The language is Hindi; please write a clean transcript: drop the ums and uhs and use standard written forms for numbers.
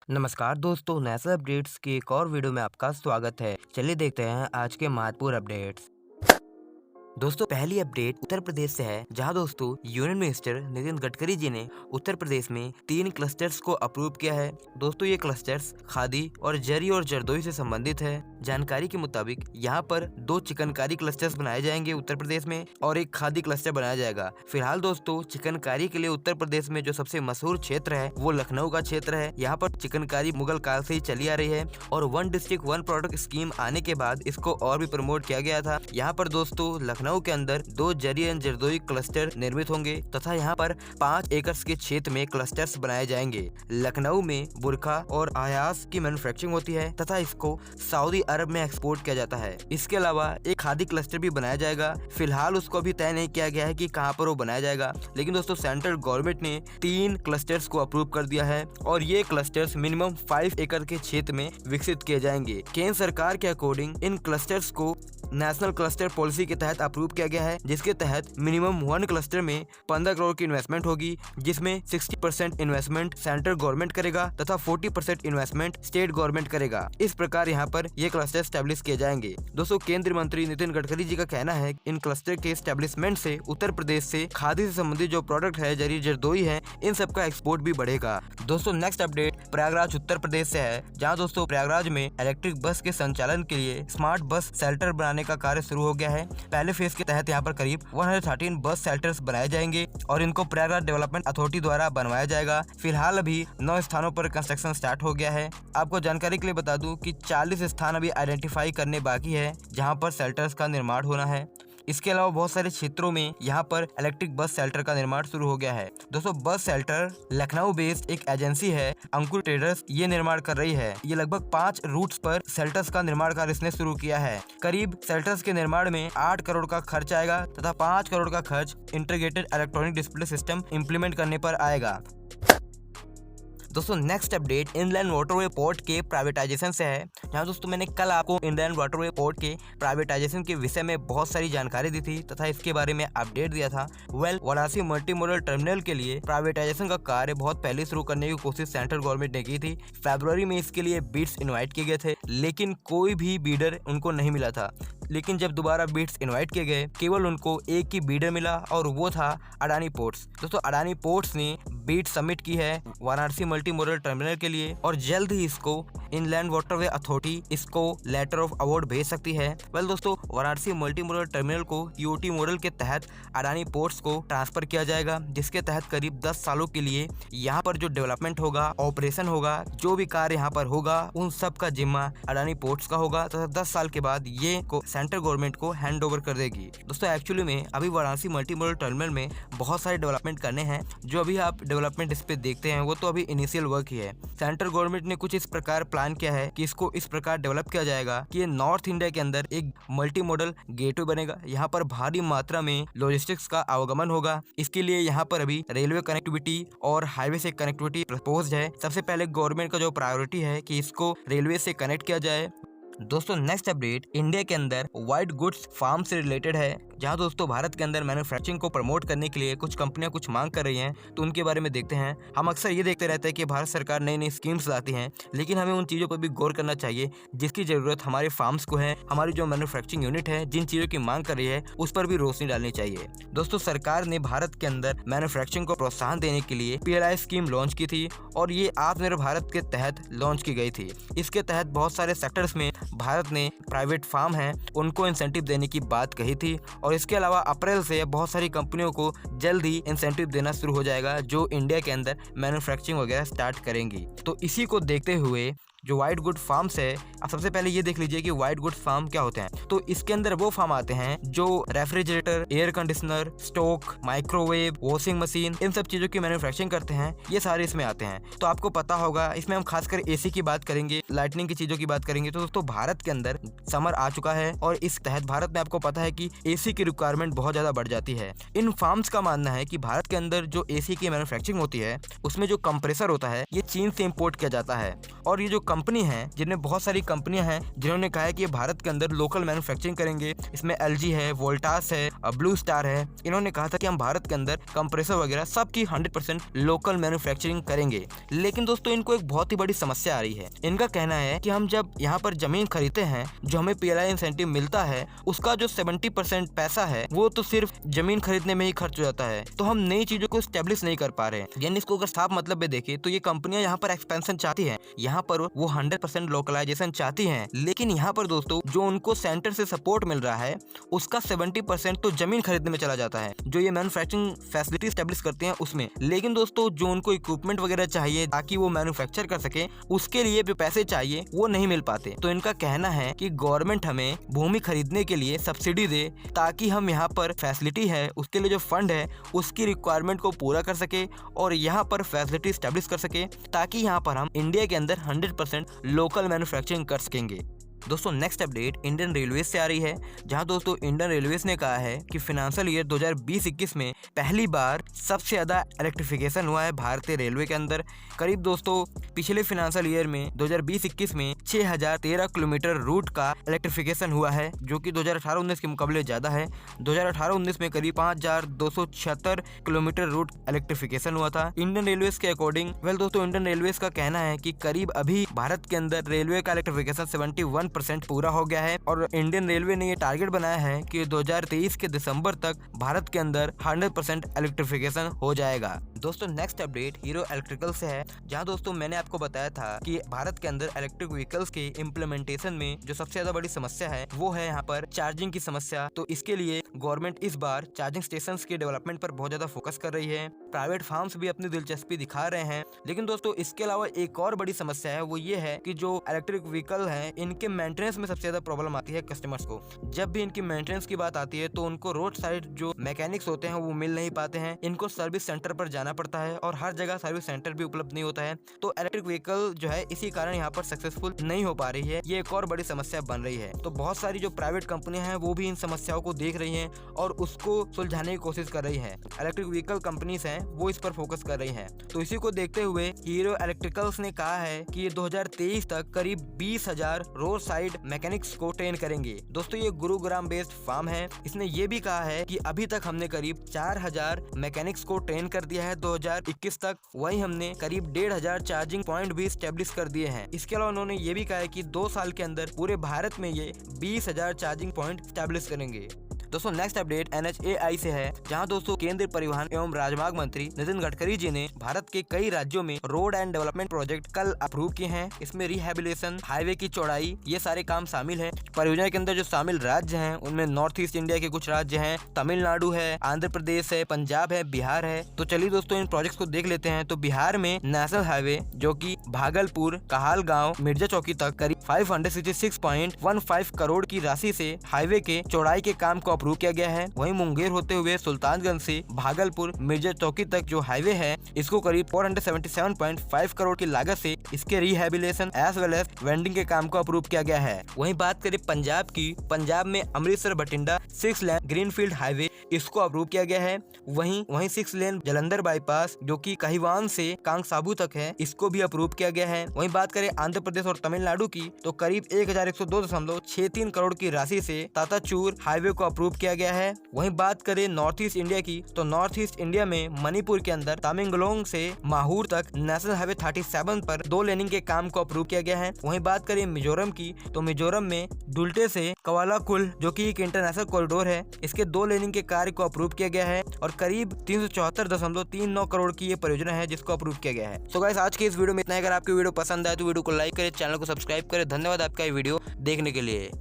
नमस्कार दोस्तों, नेशनल अपडेट्स की एक और वीडियो में आपका स्वागत है। चलिए देखते हैं आज के महत्वपूर्ण अपडेट्स। दोस्तों, पहली अपडेट उत्तर प्रदेश से है, जहां दोस्तों यूनियन मिनिस्टर नितिन गडकरी जी ने उत्तर प्रदेश में 3 क्लस्टर्स को अप्रूव किया है। दोस्तों, ये क्लस्टर्स खादी और जरी और जरदोई से संबंधित है। जानकारी के मुताबिक यहाँ पर 2 चिकनकारी क्लस्टर्स बनाए जाएंगे उत्तर प्रदेश में और एक खादी क्लस्टर बनाया जाएगा। फिलहाल दोस्तों, चिकनकारी के लिए उत्तर प्रदेश में जो सबसे मशहूर क्षेत्र है वो लखनऊ का क्षेत्र है। यहाँ पर चिकनकारी मुगल काल से ही चली आ रही है और 1 डिस्ट्रिक्ट 1 प्रोडक्ट स्कीम आने के बाद इसको और भी प्रमोट किया गया था। यहाँ पर दोस्तों लखनऊ के अंदर 2 जरी एंड जरदोई क्लस्टर निर्मित होंगे तथा यहाँ पर 5 एकड़ के क्षेत्र में क्लस्टर्स बनाए जाएंगे। लखनऊ में बुरखा और आयास की मैन्युफैक्चरिंग होती है तथा इसको सऊदी अरब में एक्सपोर्ट किया जाता है। इसके अलावा एक खादी क्लस्टर भी बनाया जाएगा। फिलहाल उसको अभी तय नहीं किया गया है कि कहाँ पर वो बनाया जाएगा, लेकिन दोस्तों सेंट्रल गवर्नमेंट ने 3 क्लस्टर्स को अप्रूव कर दिया है और ये क्लस्टर्स मिनिमम 5 एकड़ के क्षेत्र में विकसित किए जाएंगे। केंद्र सरकार के अकॉर्डिंग इन क्लस्टर्स को नेशनल क्लस्टर पॉलिसी के तहत अप्रूव किया गया है, जिसके तहत मिनिमम 1 क्लस्टर में 15 करोड़ की इन्वेस्टमेंट होगी, जिसमें 60% इन्वेस्टमेंट सेंट्रल गवर्नमेंट करेगा तथा 40% इन्वेस्टमेंट स्टेट गवर्नमेंट करेगा। इस प्रकार यहाँ पर ये क्लस्टर स्टैब्लिश किए जाएंगे। दोस्तों, केंद्रीय मंत्री नितिन गडकरी जी का कहना है इन क्लस्टर के स्टैब्लिशमेंट से उत्तर प्रदेश से खादी से संबंधित जो प्रोडक्ट है, जरी जरदोई है, इन सब का एक्सपोर्ट भी बढ़ेगा। दोस्तों, नेक्स्ट अपडेट प्रयागराज उत्तर प्रदेश से है, जहाँ दोस्तों प्रयागराज में इलेक्ट्रिक बस के संचालन के लिए स्मार्ट बस शेल्टर बनाने का कार्य शुरू हो गया है। पहले फेज के तहत यहाँ पर करीब 113 बस शेल्टर्स बनाए जाएंगे और इनको प्रयागराज डेवलपमेंट अथॉरिटी द्वारा बनवाया जाएगा। फिलहाल अभी 9 स्थानों पर कंस्ट्रक्शन स्टार्ट हो गया है। आपको जानकारी के लिए बता दूं कि 40 स्थान अभी आइडेंटिफाई करने बाकी है जहाँ पर शेल्टर्स का निर्माण होना है। इसके अलावा बहुत सारे क्षेत्रों में यहाँ पर इलेक्ट्रिक बस शेल्टर का निर्माण शुरू हो गया है। दोस्तों, बस शेल्टर लखनऊ बेस्ड एक एजेंसी है, अंकुर ट्रेडर्स, ये निर्माण कर रही है। ये लगभग 5 रूट्स पर शेल्टर्स का निर्माण कार्य इसने शुरू किया है। करीब शेल्टर्स के निर्माण में 8 करोड़ का खर्च आएगा तथा 5 करोड़ का खर्च integrated electronic display system implement करने पर आएगा। दोस्तों, next update inland waterway port के प्राइवेटाइजेशन से है, जहां दोस्तों मैंने कल आपको इनलैंड वाटरवे पोर्ट के प्राइवेटाइजेशन के विषय में बहुत सारी जानकारी दी थी तथा इसके बारे में अपडेट दिया था। वाराणसी मल्टी मॉडल टर्मिनल के लिए प्राइवेटाइजेशन का कार्य बहुत पहले शुरू करने की कोशिश सेंट्रल गवर्नमेंट ने की थी। फरवरी में इसके लिए बिड्स इन्वाइट किए गए थे, लेकिन कोई भी बीडर उनको नहीं मिला था। लेकिन जब दोबारा बिड्स इनवाइट किए गए, केवल उनको एक ही बीडर मिला और वो था अडानी पोर्ट्स। दोस्तों, अडानी पोर्ट्स ने बिड सबमिट की है वाराणसी मल्टी मॉडल टर्मिनल के लिए और जल्द ही इसको इनलैंड वाटरवे अथॉरिटी इसको लेटर ऑफ अवार्ड भेज सकती है। दोस्तों, वाराणसी मल्टी मॉडल टर्मिनल को यूटी मॉडल के तहत अडानी पोर्ट्स को ट्रांसफर किया जाएगा, जिसके तहत करीब 10 सालों के लिए यहाँ पर जो डेवलपमेंट होगा, ऑपरेशन होगा, जो भी कार्य यहाँ पर होगा, उन सब का जिम्मा अडानी पोर्ट्स का होगा तथा 10 साल के बाद ये सेंट्रल गवर्नमेंट को हैंड ओवर कर देगी। दोस्तों, एक्चुअली में अभी वाराणसी मल्टी मॉडल टर्मिनल में बहुत सारे डेवलपमेंट करने हैं। जो अभी आप डेवलपमेंट इस पे देखते हैं वो तो अभी इनिशियल वर्क ही है। सेंट्रल गवर्नमेंट ने कुछ इस प्रकार प्लान किया है कि इसको इस प्रकार डेवलप किया जाएगा कि ये नॉर्थ इंडिया के अंदर एक मल्टी मॉडल गेटवे बनेगा। यहाँ पर भारी मात्रा में लॉजिस्टिक्स का आवागमन होगा। इसके लिए यहाँ पर अभी रेलवे कनेक्टिविटी और हाईवे से कनेक्टिविटी प्रपोज्ड है। सबसे पहले गवर्नमेंट का जो प्रायोरिटी है कि इसको रेलवे से कनेक्ट किया जाए। दोस्तों, नेक्स्ट अपडेट इंडिया के अंदर व्हाइट गुड्स फार्म से रिलेटेड है, जहां दोस्तों भारत के अंदर मैन्युफैक्चरिंग को प्रमोट करने के लिए कुछ कंपनियां कुछ मांग कर रही हैं, तो उनके बारे में देखते हैं। हम अक्सर ये देखते रहते हैं कि भारत सरकार नई नई स्कीम्स लाती हैं, लेकिन हमें उन चीज़ों पर भी गौर करना चाहिए जिसकी ज़रूरत हमारे फार्म्स को है। हमारी जो मैन्युफैक्चरिंग यूनिट है जिन चीज़ों की मांग कर रही है उस पर भी रोशनी डालनी चाहिए। दोस्तों, सरकार ने भारत के अंदर मैन्युफैक्चरिंग को प्रोत्साहन देने के लिए PLI स्कीम लॉन्च की थी और ये आत्मनिर्भर भारत के तहत लॉन्च की गई थी। इसके तहत बहुत सारे सेक्टर्स में भारत ने प्राइवेट फार्म हैं उनको इंसेंटिव देने की बात कही थी और इसके अलावा अप्रैल से बहुत सारी कंपनियों को जल्द ही इंसेंटिव देना शुरू हो जाएगा जो इंडिया के अंदर मैन्युफैक्चरिंग वगैरह स्टार्ट करेंगी। तो इसी को देखते हुए जो व्हाइट गुड फार्म्स है, आप सबसे पहले ये देख लीजिए कि व्हाइट गुड फार्म क्या होते हैं। तो इसके अंदर वो फार्म आते हैं जो रेफ्रिजरेटर, एयर कंडीशनर, स्टोक, माइक्रोवेव, वॉशिंग मशीन, इन सब चीजों की मैन्युफैक्चरिंग करते हैं। ये सारे इसमें आते हैं। तो आपको पता होगा इसमें हम खासकर AC की बात करेंगे, लाइटनिंग की चीजों की बात करेंगे। तो दोस्तों, भारत के अंदर समर आ चुका है और इस तहत भारत में आपको पता है कि AC की रिक्वायरमेंट बहुत ज्यादा बढ़ जाती है। इन फार्म्स का मानना है कि भारत के अंदर जो AC की मैन्युफैक्चरिंग होती है उसमें जो कंप्रेसर होता है ये चीन से इम्पोर्ट किया जाता है और ये जो कंपनी है, जिनमें बहुत सारी कंपनियां हैं जिन्होंने कहा है कि ये भारत के अंदर लोकल मैन्युफैक्चरिंग करेंगे। इसमें LG है, वोल्टास है, ब्लू स्टार है। इन्होंने कहा था कि हम भारत के अंदर कंप्रेसर वगैरह सबकी 100% लोकल मैन्युफैक्चरिंग करेंगे। लेकिन दोस्तों इनको एक बहुत ही बड़ी समस्या आ रही है। इनका कहना है कि हम जब यहाँ पर जमीन खरीदते हैं, जो हमें PLI इंसेंटिव मिलता है, उसका जो 70% पैसा है वो तो सिर्फ जमीन खरीदने में ही खर्च हो जाता है। तो हम नई चीजों को स्टेब्लिश नहीं कर पा रहे हैं। यानी इसको अगर साफ मतलब में देखें तो ये कंपनियां यहाँ पर एक्सपेंशन चाहती हैं, यहाँ पर वो 100% लोकलाइजेशन चाहती हैं। लेकिन यहाँ पर दोस्तों जो उनको सेंटर से सपोर्ट मिल रहा है उसका 70% तो जमीन खरीदने में चला जाता है, जो ये मैन्युफैक्चरिंग फैसिलिटी स्टेब्लिश करते हैं उसमें। लेकिन दोस्तों जो उनको इक्विपमेंट वगैरह चाहिए ताकि वो मैन्युफैक्चर कर सके, उसके लिए जो पैसे चाहिए वो नहीं मिल पाते। तो इनका कहना है कि गवर्नमेंट हमें भूमि खरीदने के लिए सब्सिडी दे, ताकि हम यहाँ पर फैसिलिटी है उसके लिए जो फंड है उसकी रिक्वायरमेंट को पूरा कर सके और यहाँ पर फैसिलिटी स्टैब्लिश कर सके, ताकि यहाँ पर हम इंडिया के अंदर 100% लोकल मैन्युफैक्चरिंग कर सकेंगे। दोस्तों नेक्स्ट अपडेट इंडियन रेलवे से आ रही है, जहां दोस्तों इंडियन रेलवेज ने कहा है कि फाइनेंशियल ईयर 2020-21 में पहली बार सबसे ज्यादा इलेक्ट्रिफिकेशन हुआ है भारतीय रेलवे के अंदर। करीब दोस्तों पिछले फाइनेंशियल ईयर में 2020-21 में 6013 किलोमीटर रूट का इलेक्ट्रिफिकेशन हुआ है, जो कि 2018-19 के मुकाबले ज्यादा है। 2018-19 में करीब 5276 किलोमीटर रूट इलेक्ट्रिफिकेशन हुआ था इंडियन रेलवेज के अकॉर्डिंग। वेल दोस्तों इंडियन रेलवेज का कहना है कि करीब अभी भारत के अंदर रेलवे का इलेक्ट्रिफिकेशन 71% पूरा हो गया है और इंडियन रेलवे ने ये टारगेट बनाया है कि 2023 के दिसंबर तक भारत के अंदर 100% इलेक्ट्रिफिकेशन हो जाएगा। दोस्तों नेक्स्ट अपडेट हीरो इलेक्ट्रिकल से है, जहां दोस्तों मैंने आपको बताया था कि भारत के अंदर इलेक्ट्रिक व्हीकल्स के इम्प्लीमेंटेशन में जो सबसे ज्यादा बड़ी समस्या है वो है यहाँ पर चार्जिंग की समस्या। तो इसके लिए गवर्नमेंट इस बार चार्जिंग स्टेशंस के डेवलपमेंट पर बहुत ज्यादा फोकस कर रही है। प्राइवेट फार्म्स भी अपनी दिलचस्पी दिखा रहे हैं। लेकिन दोस्तों इसके अलावा एक और बड़ी समस्या है, वो ये है कि जो इलेक्ट्रिक व्हीकल है इनके मेंटेनेंस में सबसे ज्यादा प्रॉब्लम आती है कस्टमर्स को। जब भी इनकी मेंटेनेंस की बात आती है तो उनको रोड साइड जो मैकेनिक्स होते हैं वो मिल नहीं पाते हैं, इनको सर्विस सेंटर पर जाना पड़ता है और हर जगह सर्विस सेंटर भी उपलब्ध नहीं होता है। तो इलेक्ट्रिक व्हीकल जो है इसी कारण यहाँ पर सक्सेसफुल नहीं हो पा रही है। ये एक और बड़ी समस्या बन रही है। तो बहुत सारी जो प्राइवेट कंपनियां हैं वो भी इन समस्याओं को देख रही हैं और उसको सुलझाने की कोशिश कर रही है। इलेक्ट्रिक व्हीकल कंपनीज हैं वो इस पर फोकस कर रही हैं। तो इसी को देखते हुए हीरो इलेक्ट्रिकल्स ने कहा है कि ये 2023 तक करीब 20,000 रोड साइड मैकेनिक्स को ट्रेन करेंगे। दोस्तों ये गुरुग्राम बेस्ड फार्म है। इसने ये भी कहा है कि अभी तक हमने करीब 4000 मैकेनिक्स को ट्रेन कर दिया है 2021 तक। वहीं हमने करीब 1500 चार्जिंग पॉइंट भी स्टेब्लिश कर दिए हैं। इसके अलावा उन्होंने ये भी कहा है कि 2 साल के अंदर पूरे भारत में ये 20,000 चार्जिंग पॉइंट स्टेब्लिश करेंगे। दोस्तों नेक्स्ट अपडेट NHAI से है, जहां दोस्तों केंद्रीय परिवहन एवं राजमार्ग मंत्री नितिन गडकरी जी ने भारत के कई राज्यों में रोड एंड डेवलपमेंट प्रोजेक्ट कल अप्रूव किए हैं। इसमें रिहेबिलिटेशन, हाईवे की चौड़ाई, ये सारे काम शामिल हैं। परियोजना के अंदर जो शामिल राज्य हैं उनमें नॉर्थ ईस्ट इंडिया के कुछ राज्य हैं, तमिलनाडु है, आंध्र प्रदेश है, पंजाब है, बिहार है। तो चलिए दोस्तों इन प्रोजेक्ट को देख लेते हैं। तो बिहार में नेशनल हाईवे जो की भागलपुर कहालगांव मिर्जा चौकी तक करीब 566.15 करोड़ की राशि से हाईवे के चौड़ाई के काम को अप्रूव किया गया है। वहीं मुंगेर होते हुए सुल्तानगंज से भागलपुर मिर्जा चौकी तक जो हाईवे है इसको करीब 477.5 करोड़ की लागत से इसके rehabilitation as well as vending के काम को अप्रूव किया गया है। वहीं बात करें पंजाब की, पंजाब में Amritsar Bathinda 6 lane greenfield highway इसको अप्रूव किया गया है। वहीं 6 लेन जलंधर बाईपास जो कि कहिवान से कांगसाबू तक है इसको भी अप्रूव किया गया है। वहीं बात करें आंध्र प्रदेश और तमिलनाडु की, तो करीब 1102.63 करोड़ की राशि से ताताचूर हाईवे को अप्रूव किया गया है। वहीं बात करें नॉर्थ ईस्ट इंडिया की, तो नॉर्थ ईस्ट इंडिया में मणिपुर के अंदर तामेंगलोंग से माहूर तक नेशनल हाईवे 37 पर 2 लेनिंग के काम को अप्रूव किया गया है। वहीं बात करें मिजोरम की, तो मिजोरम में दुल्टे से कवालाकुल जो कि एक इंटरनेशनल कॉरिडोर है इसके 2 लेनिंग के कार्य को अप्रूव किया गया है और करीब 374.39 करोड़ की ये परियोजना है जिसको अप्रूव किया गया है। तो गाइस आज के इस वीडियो में इतना। अगर आपको वीडियो पसंद आए तो वीडियो को लाइक करें, चैनल को सब्सक्राइब करें। धन्यवाद आपका ये वीडियो देखने के लिए।